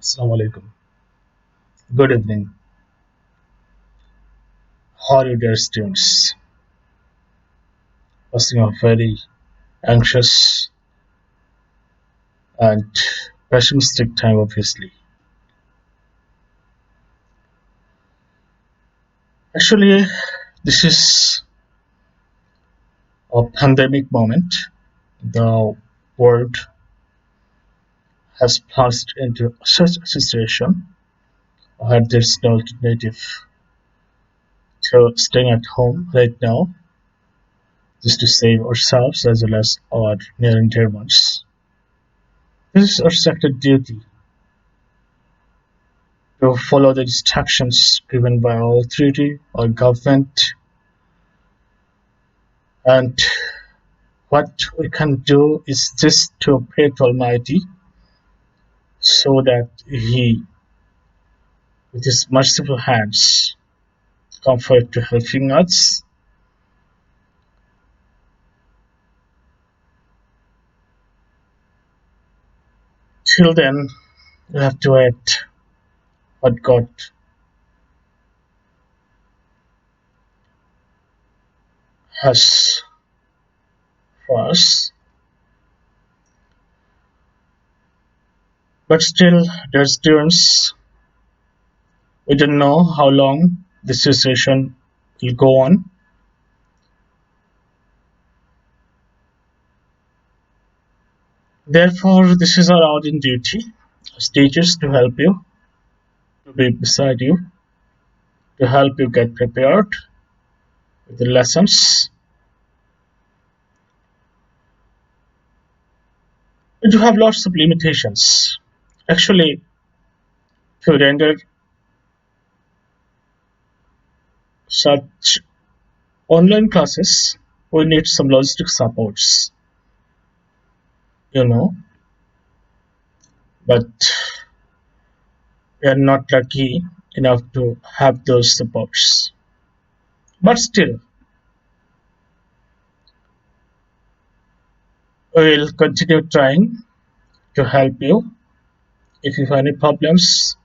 Assalamu alaikum. Good evening. How are you, dear students? Passing a very anxious and pessimistic time, obviously. Actually, this is a pandemic moment. The world has plunged into such a situation where there's no alternative to staying at home right now just to save ourselves as well as our near and dear ones. This is our sacred duty to follow the instructions given by our authority or government, and what we can do is just to pray to Almighty so that He, with His merciful hands, comfort to helping us. Till then, we have to wait what God has for us. But still, dear students, we don't know how long this situation will go on. Therefore, this is our urgent duty as teachers to help you, to be beside you, to help you get prepared with the lessons. We do have lots of limitations. Actually, to render such online classes, we need some logistic supports, you know, but we are not lucky enough to have those supports. But still, we will continue trying to help you. If you have any problems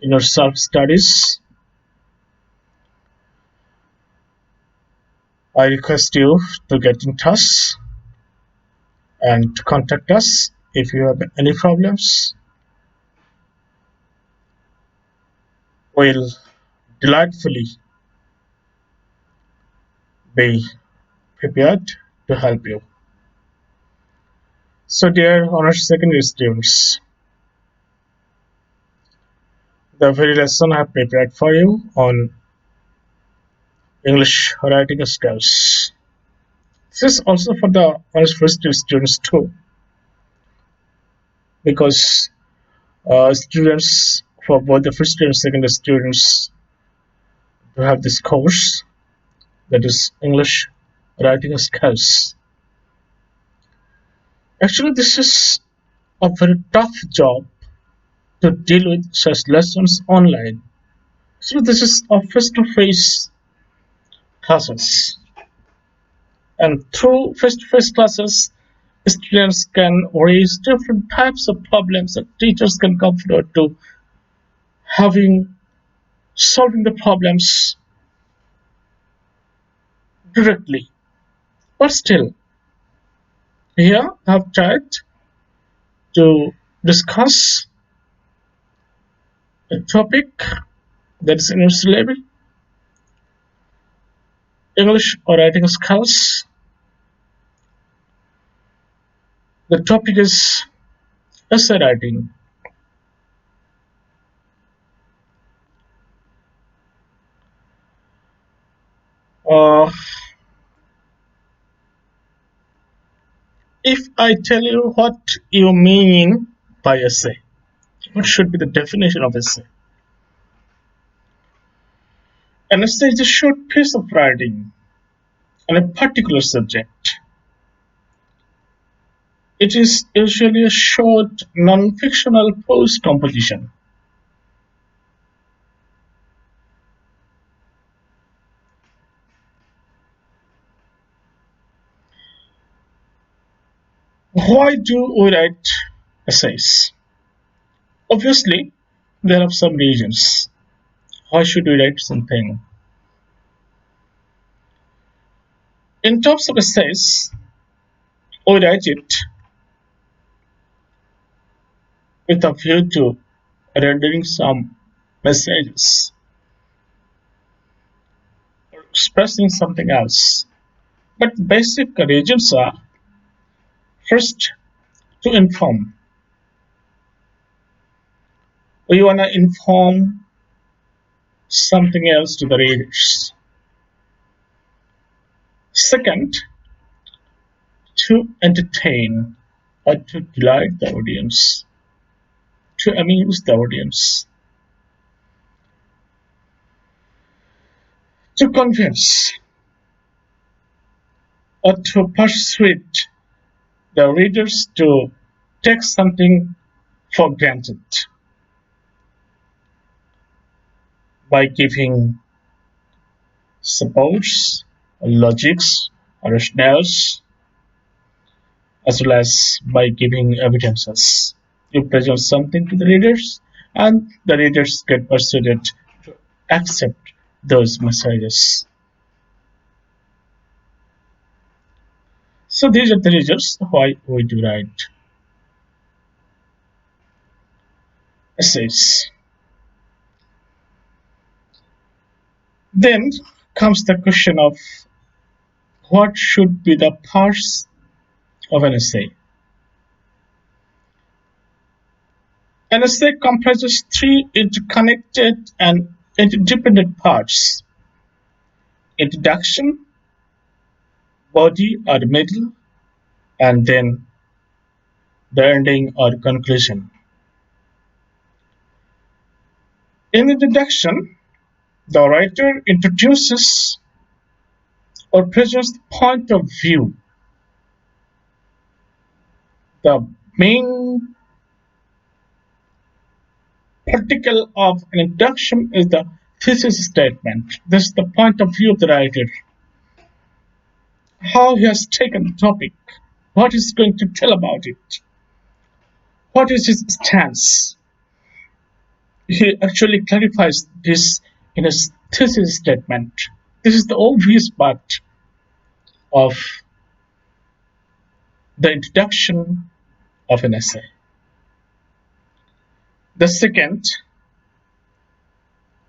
in your self studies, I request you to get in touch and contact us if you have any problems. We'll delightfully be prepared to help you. So, dear honors secondary students, the very lesson I have prepared for you on English writing skills. This is also for the honors first year students too, because students for both the first year and second year students to have this course, that is English writing skills. Actually, this is a very tough job to deal with such lessons online. So this is a face-to-face classes, and through face-to-face classes, students can raise different types of problems that teachers can come forward to having solving the problems directly. But still, here I've tried to discuss a topic that is in your syllabus, English or writing skills. The topic is essay writing. Uh, if I tell you what you mean by essay, what should be the definition of essay? An essay is a short piece of writing on a particular subject. It is usually a short, non-fictional prose composition. Why do we write essays? Obviously, there are some reasons. Why should we write something? In terms of essays, we write it with a view to rendering some messages or expressing something else. But basic reasons are first, to inform. We want to inform something else to the readers. Second, to entertain or to delight the audience, to amuse the audience, to convince or to persuade the readers to take something for granted by giving supports, logics, rationales, as well as by giving evidences. You present something to the readers, and the readers get persuaded to accept those messages. So these are the reasons why we do write essays. Then comes the question of what should be the parts of an essay. An essay comprises three interconnected and interdependent parts: introduction, body or middle, and then the ending or conclusion. In introduction, the writer introduces or presents the point of view. The main particle of an introduction is the thesis statement. This is the point of view of the writer, how he has taken the topic, what he's going to tell about it, what is his stance. He actually clarifies this in his thesis statement. This is the obvious part of the introduction of an essay. The second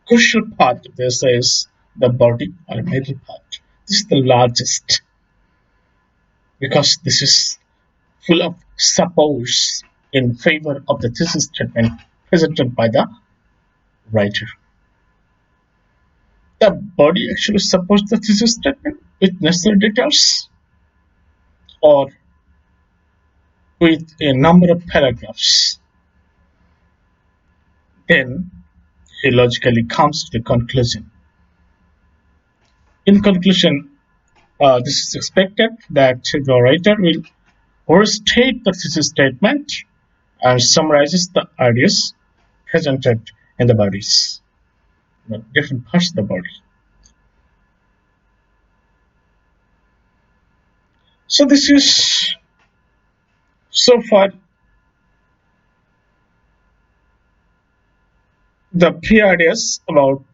crucial part of the essay is the body or middle part. This is the largest because this is full of supports in favor of the thesis statement presented by the writer. The body actually supports the thesis statement with necessary details or with a number of paragraphs. Then he logically comes to the conclusion. In conclusion, this is expected that the writer will restate the thesis statement and summarizes the ideas presented in the bodies, different parts of the body. So this is so far the key ideas about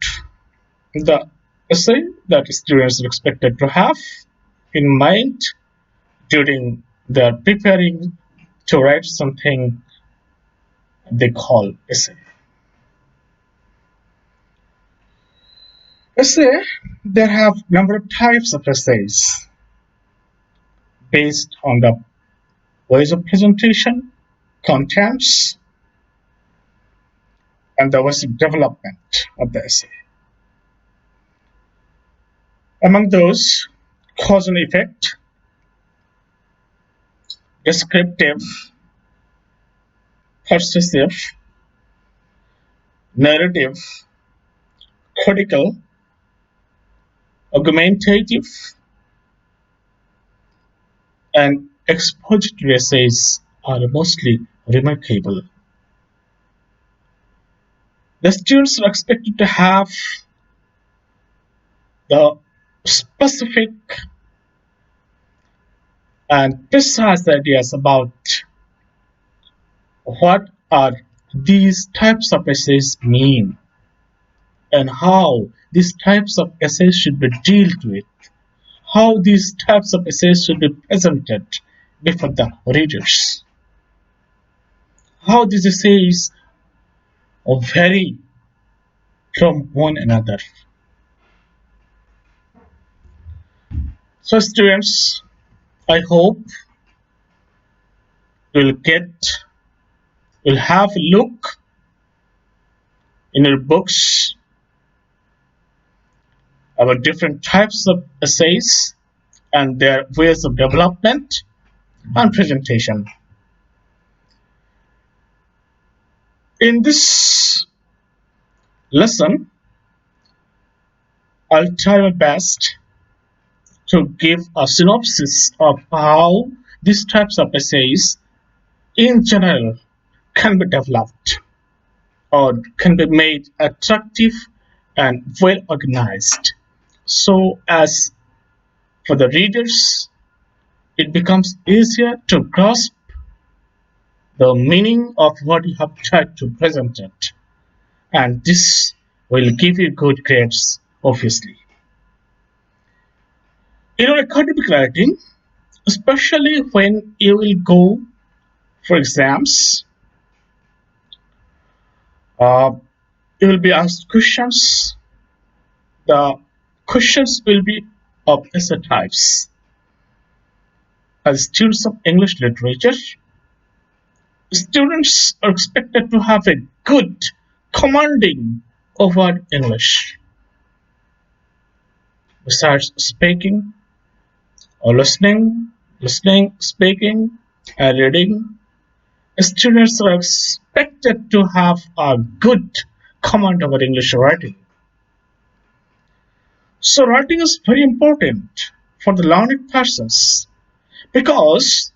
the essay that students are expected to have in mind during their preparing to write something they call essay. Essay, there have number of types of essays based on the ways of presentation, contents, and the ways of development of the essay. Among those, cause and effect, descriptive, persuasive, narrative, critical, argumentative, and expository essays are mostly remarkable. The students are expected to have the specific and precise ideas about what are these types of essays mean and how these types of essays should be dealt with, how these types of essays should be presented before the readers, how these essays vary from one another. So, students, I hope you'll you'll have a look in your books about different types of essays and their ways of development and presentation. In this lesson, I'll try my best to give a synopsis of how these types of essays in general can be developed or can be made attractive and well organized so as for the readers it becomes easier to grasp the meaning of what you have tried to present it, and this will give you good grades obviously. In academic writing, especially when you will go for exams, uh, you will be asked questions. The questions will be of essay types. As students of English literature, students are expected to have a good commanding over English. Besides speaking or listening, speaking, and reading, students are expected to have a good command over English writing. So writing is very important for the learned persons because,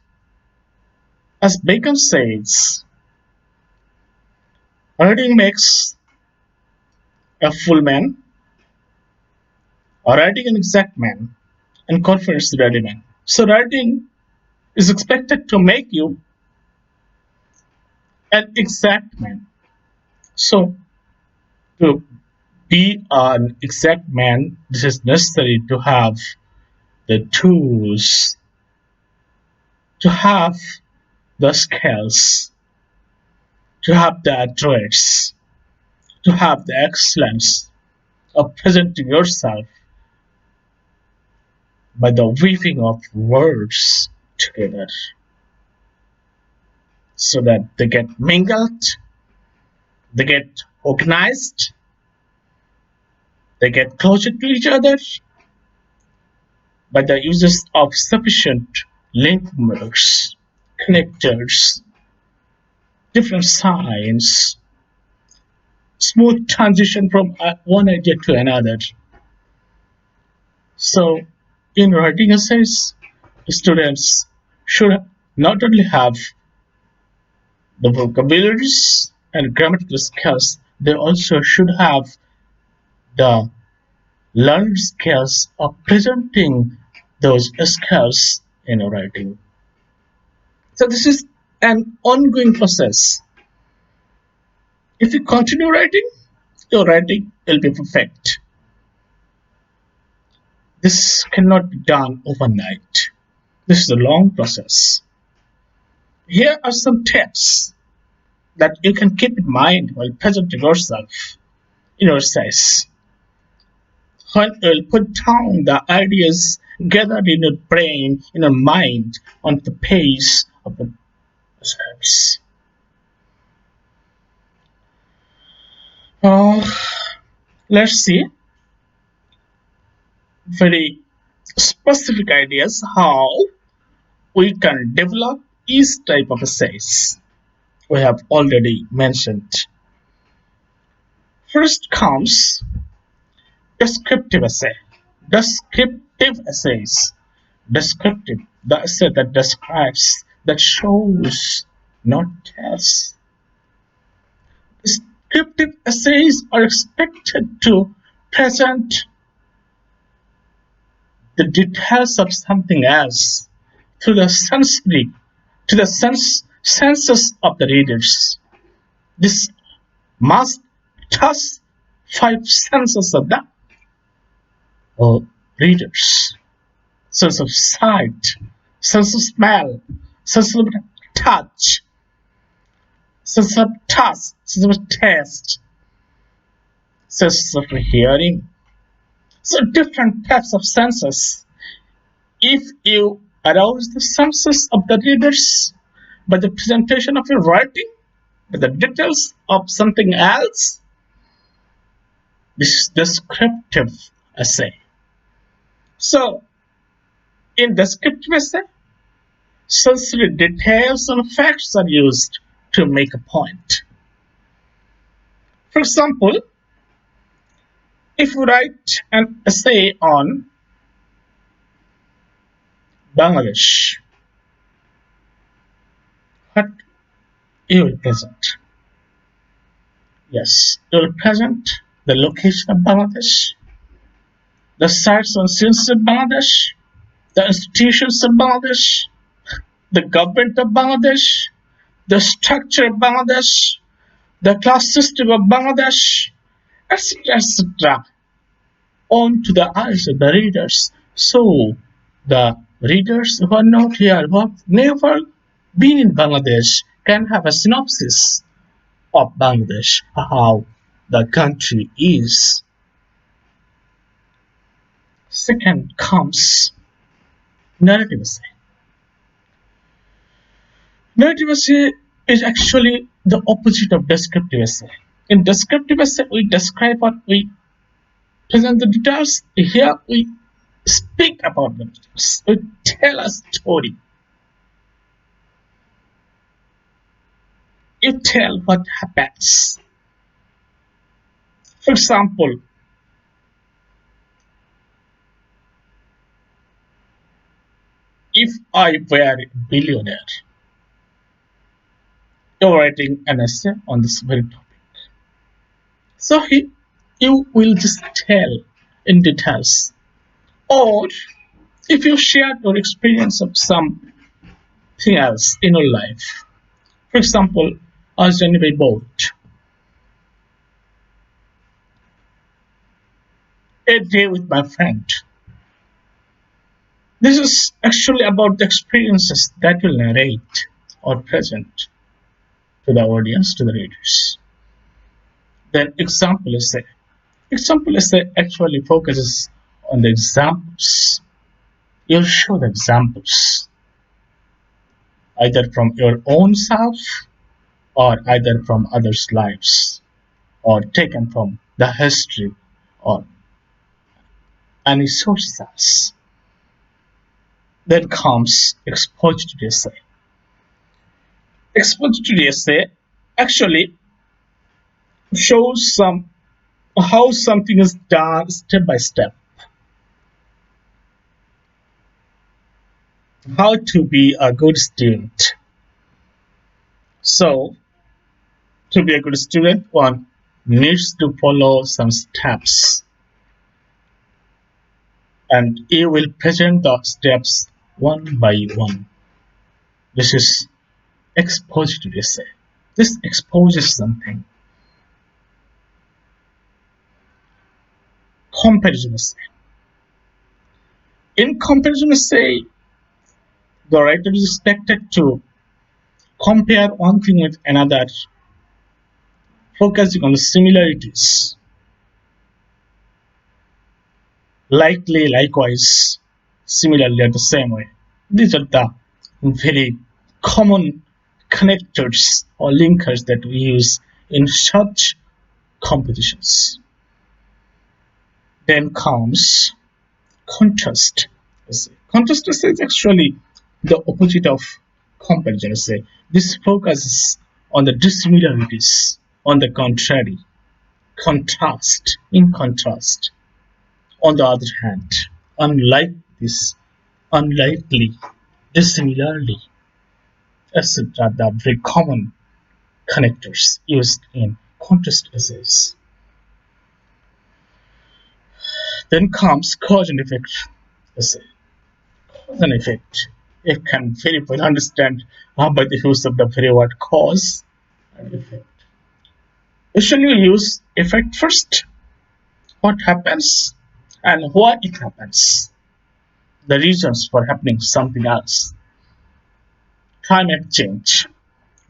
as Bacon says, writing makes a full man, or writing an exact man, and confidence the ready man. So writing is expected to make you an exact man. So to be an exact man, this is necessary to have the tools, to have the skills, to have the address, to have the excellence of presenting yourself by the weaving of words together so that they get mingled, they get organized, they get closer to each other by the uses of sufficient linkers, connectors, different signs, smooth transition from one idea to another. So, in writing essays, students should not only have the vocabularies and grammatical skills, they also should have the learned skills of presenting those skills in writing. So, this is an ongoing process. If you continue writing, your writing will be perfect. This cannot be done overnight. This is a long process. Here are some tips that you can keep in mind while presenting yourself in your essays. When you'll put down the ideas gathered in your brain, in your mind, on the page of the scripts. Uh, let's see very specific ideas how we can develop each type of essays we have already mentioned. First comes descriptive essay. Descriptive essays. Descriptive, the essay that describes, that shows, not tells. Descriptive essays are expected to present the details of something else through the sensory, to the senses of the readers. This must touch five senses of the readers: sense of sight, sense of smell, sense of touch, sense of taste, sense of taste, sense of hearing. So different types of senses. If you arouse the senses of the readers by the presentation of your writing, by the details of something else, this is descriptive essay. So in descriptive essay, sensory details and facts are used to make a point. For example, if you write an essay on Bangladesh, what you will present? Yes, you will present the location of Bangladesh, the sites and scenes of Bangladesh, the institutions of Bangladesh, the government of Bangladesh, the structure of Bangladesh, the class system of Bangladesh, etc., etc., on to the eyes of the readers. So the readers who are not here, who have never been in Bangladesh, can have a synopsis of Bangladesh, how the country is. Second comes narrative essay. Narrative essay is actually the opposite of descriptive essay. In descriptive essay, we describe what we present the details. Here, we speak about the details. We tell a story. You tell what happens. For example, if I were a billionaire, you're writing an essay on this very topic. So you will just tell in details. Or if you share your experience of something else in your life, for example, I was journey by boat, a day with my friend. This is actually about the experiences that will narrate or present to the audience, to the readers. Then example essay actually focuses on the examples. You'll show the examples either from your own self or either from others' lives or taken from the history or any sources else. Then comes expository essay. Expository essay actually shows how something is done step by step, how to be a good student. So to be a good student, one needs to follow some steps, and you will present the steps one by one. This is expository essay. This exposes something. Comparison essay. In comparison essay, the writer is expected to compare one thing with another, focusing on the similarities. Likewise, similarly, at the same way. These are the very common connectors or linkers that we use in such compositions. Then comes contrast essay. Contrast essay is actually the opposite of comparison essay. This focuses on the dissimilarities, on the contrary, contrast, in contrast. On the other hand, unlike this, unlikely, dissimilarly, etc., the very common connectors used in contrast essays. Then comes cause and effect essay. Cause and effect. You can very well understand by the use of the very word cause and effect. Usually you use effect first, what happens and why it happens, the reasons for happening something else. Climate change.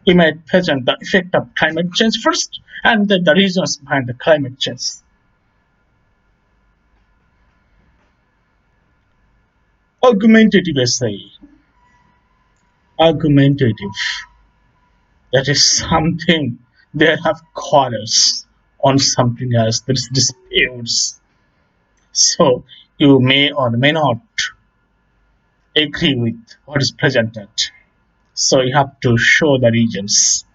We might present the effect of climate change first and then the reasons behind the climate change. Argumentative essay. Argumentative. That is something they have quarrels on something else. There is disputes. So you may or may not agree with what is presented. So you have to show the reasons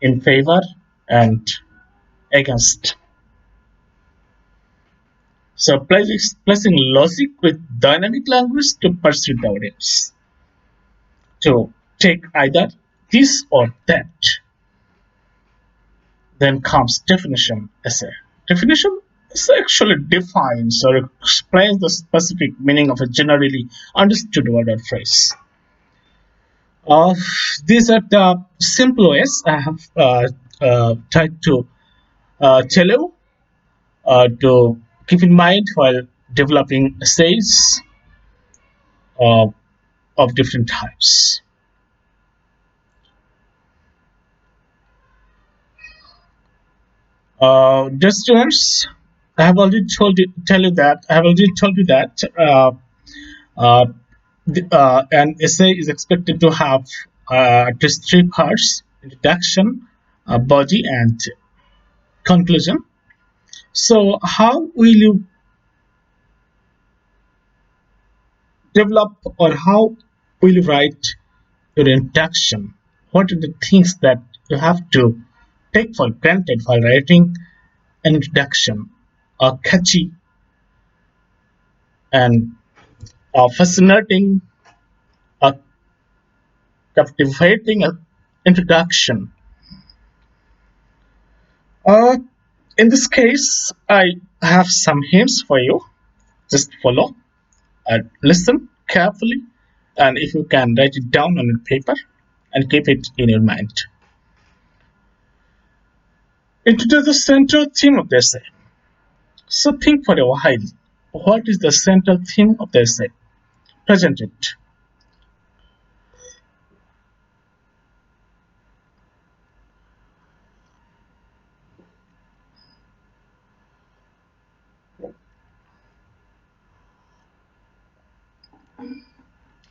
in favor and against. So placing logic with dynamic language to persuade the audience to take either this or that. Then comes definition essay. Definition essay actually defines or explains the specific meaning of a generally understood word or phrase. Uh, these are the simple ways I have tried to tell you to keep in mind while developing essays uh, of different types. Dear students, I have already told you that uh, an essay is expected to have at least three parts: introduction, body, and conclusion. So, how will you develop or how will you write your introduction? What are the things that you have to take for granted while writing an introduction? A catchy and fascinating, a captivating introduction. Uh, in this case, I have some hints for you. Just follow and listen carefully, and if you can, write it down on a paper and keep it in your mind. Introduce the central theme of the essay. So think for a while. What is the central theme of the essay? Present it.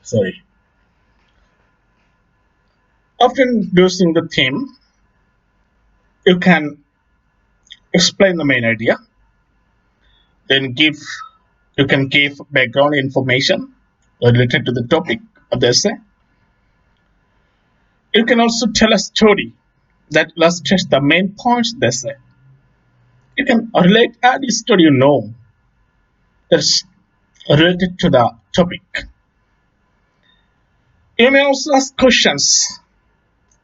Sorry. After introducing the theme, you can explain the main idea. Then you can give background information related to the topic of the essay. You can also tell a story that illustrates the main points of the essay. You can relate any story you know that's related to the topic. You may also ask questions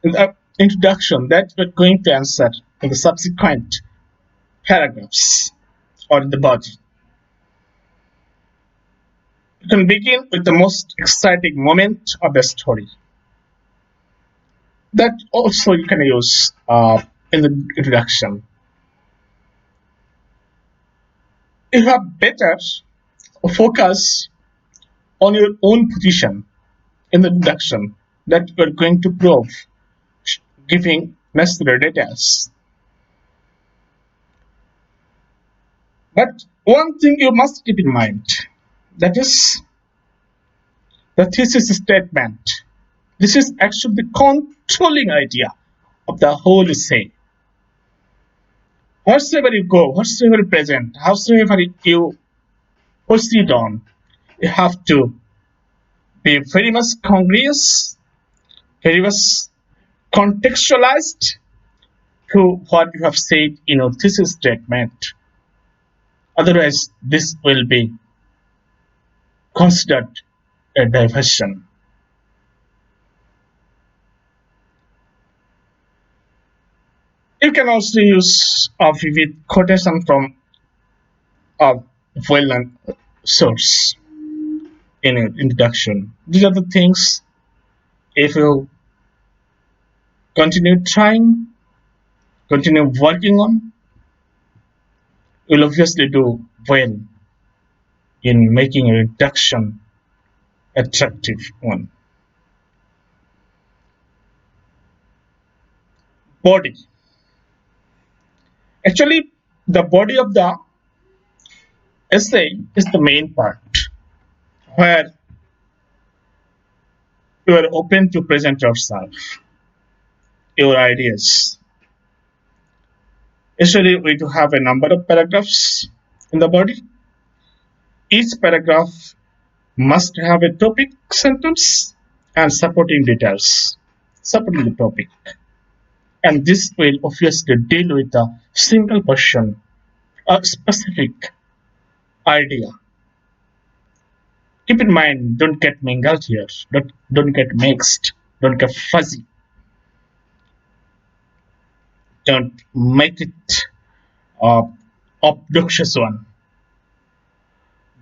in the introduction that you're going to answer in the subsequent paragraphs or in the body. You can begin with the most exciting moment of the story. That also you can use in the introduction. You have better focus on your own position in the introduction that you're going to prove, giving necessary details. But one thing you must keep in mind, that is the thesis statement. This is actually the controlling idea of the whole essay. Whatsoever you go, whatsoever you present, howsoever you proceed on, you have to be very much congruous, very much contextualized to what you have said in your thesis statement. Otherwise, this will be considered a diversion. You can also use a vivid quotation from a well-known source in an introduction. These are the things, if you continue trying, continue working on, you'll obviously do well in making a reduction attractive one. Body. Actually, the body of the essay is the main part where you are open to present yourself, your ideas. Usually, we do have a number of paragraphs in the body. Each paragraph must have a topic sentence and supporting details supporting the topic. And this will obviously deal with a single question, a specific idea. Keep in mind, don't get mingled here, don't get mixed, don't get fuzzy, don't make it a obnoxious one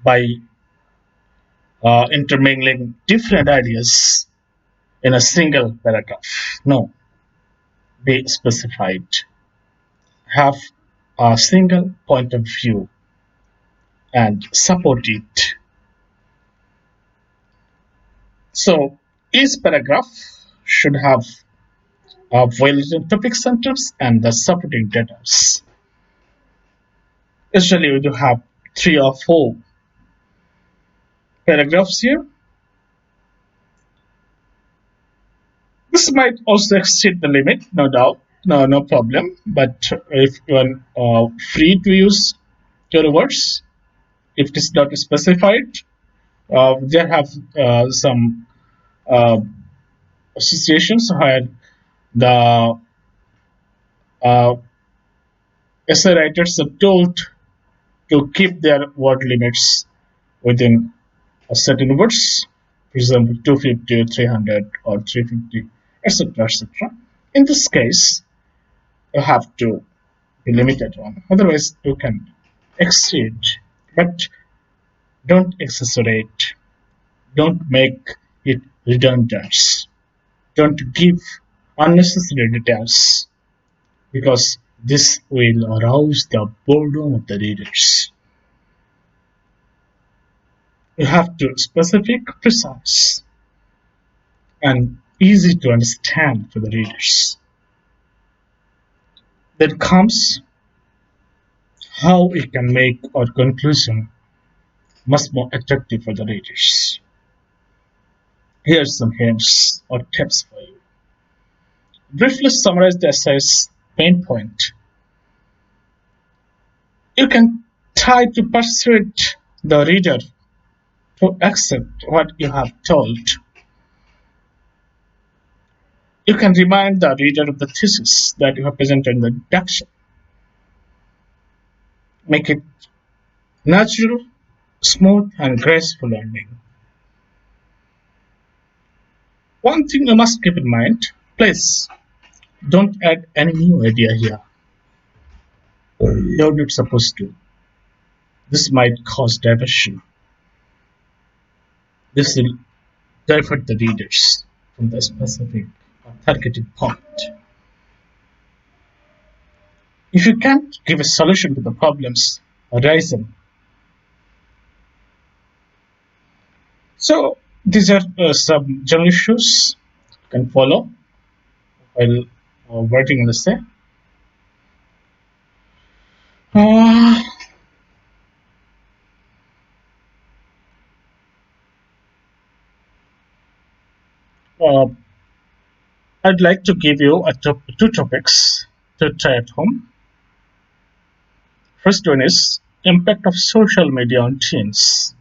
by intermingling different ideas in a single paragraph. No, be specified. Have a single point of view and support it. So each paragraph should have a well-written topic sentence and the supporting details. Usually we do have 3 or 4 paragraphs here. This might also exceed the limit, no doubt, no problem. But if you are free to use your words, if it is not specified, there have some uh, situations where the uh, essay writers are told to keep their word limits within a certain words, for example, 250 or 300 or 350, etc. etc. In this case, you have to be limited on. Otherwise, you can exceed, but don't exaggerate. Don't make it redundant. Don't give unnecessary details because this will arouse the boredom of the readers. You have to specific, precise, and easy to understand for the readers. Then comes how we can make our conclusion much more attractive for the readers. Here's some hints or tips for you. Briefly summarize the essay's main point. You can try to persuade the reader to accept what you have told. You can remind the reader of the thesis that you have presented in the introduction. Make it natural, smooth, and graceful ending. One thing you must keep in mind, please don't add any new idea here. You're not supposed to. This might cause diversion. This will divert the readers from the specific or targeted point. If you can't give a solution to the problems arising, so these are some general issues you can follow while writing an essay. Uh, uh, I'd like to give you 2 topics to try at home. First one is impact of social media on teens.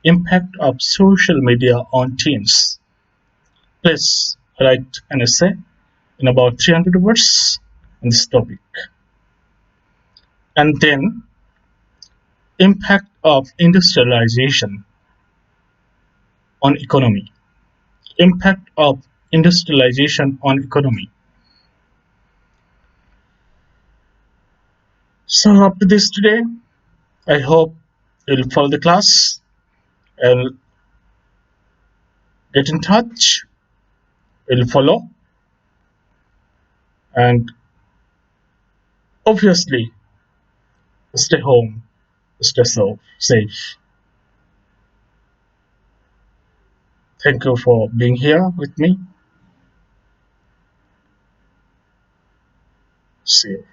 Impact of social media on teens. Please write an essay in about 300 words on this topic. And then impact of industrialization on economy. Impact of industrialization on economy. So up to this today, I hope you'll follow the class and get in touch. You'll follow and Obviously, stay home, stay safe. Thank you for being here with me. See you.